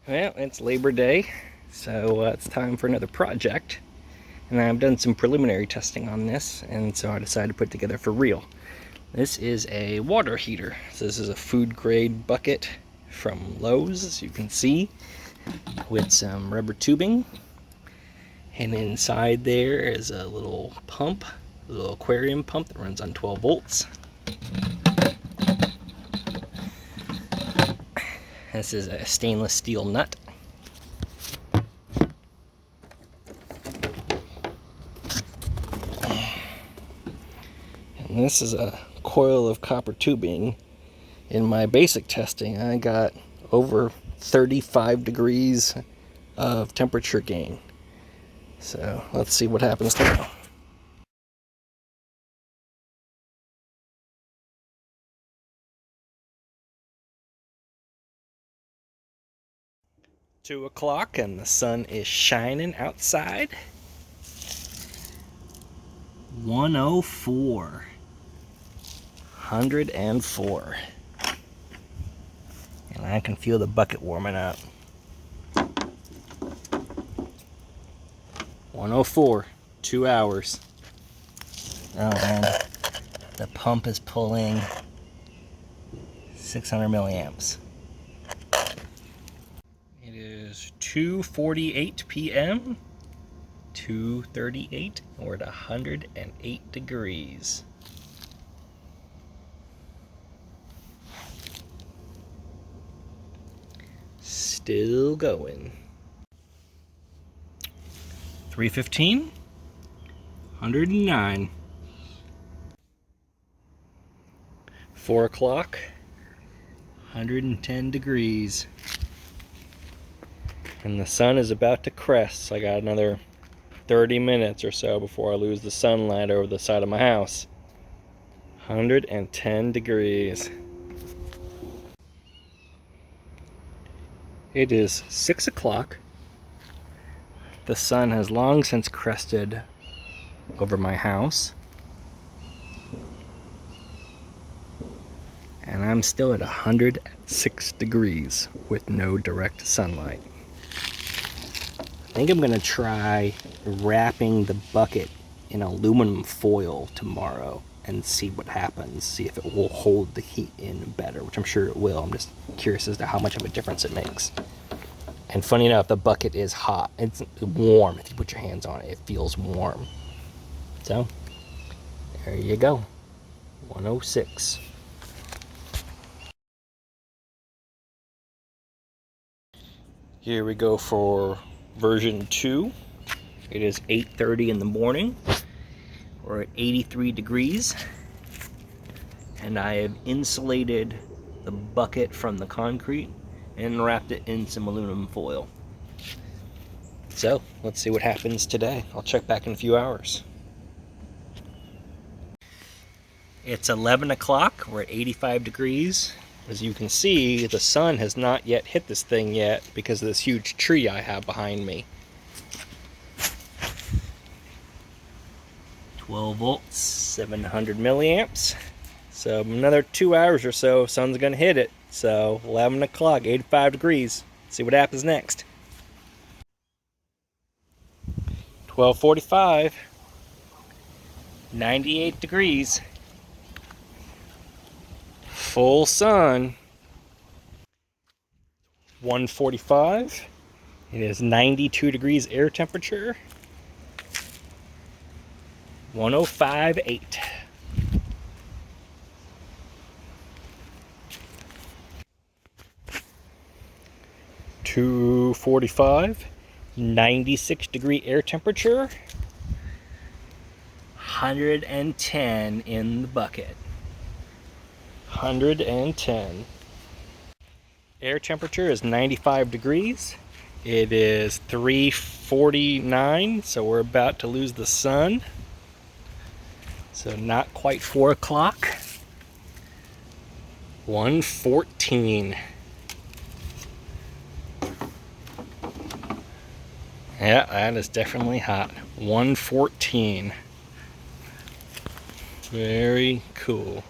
Well, it's Labor Day, so it's time for another project. And I've done some preliminary testing on this, and so I decided to put it together for real. This is a water heater. So this is a food grade bucket from Lowe's, as you can see, with some rubber tubing. And inside there is a little pump, a little aquarium pump that runs on 12 volts. This is a stainless steel nut. And this is a coil of copper tubing. In my basic testing, I got over 35 degrees of temperature gain. So let's see what happens now. Two o'clock and the sun is shining outside. 104. 104. And I can feel the bucket warming up. 104. 2 hours. Oh, and the pump is pulling 600 milliamps. It is 2:48 p.m. 2:38. We're at 108 degrees. Still going. 3:15. 109. 4 o'clock. 110 degrees. And the sun is about to crest, so I got another 30 minutes or so before I lose the sunlight over the side of my house. 110 degrees. It is 6 o'clock. The sun has long since crested over my house. And I'm still at 106 degrees with no direct sunlight. I think I'm gonna try wrapping the bucket in aluminum foil tomorrow and see what happens. See if it will hold the heat in better, which I'm sure it will. I'm just curious as to how much of a difference it makes. And funny enough, the bucket is hot. It's warm. If you put your hands on it, it feels warm. So, there you go. 106. Here we go for version 2. It is 8:30 in the morning. We're at 83 degrees. And I have insulated the bucket from the concrete and wrapped it in some aluminum foil. So, let's see what happens today. I'll check back in a few hours. It's 11 o'clock. We're at 85 degrees. As you can see, the sun has not yet hit this thing yet because of this huge tree I have behind me. 12 volts, 700 milliamps. So another 2 hours or so, sun's gonna hit it. So 11 o'clock, 85 degrees. See what happens next. 12:45, 98 degrees. Full sun. 1:45. It is 92 degrees air temperature. 105.8. 2:45. 96 degree air temperature. 110 in the bucket. 110. Air temperature is 95 degrees. It is 3:49, so we're about to lose the sun. So not quite 4 o'clock. 1:14. Yeah, that is definitely hot. 1:14. Very cool.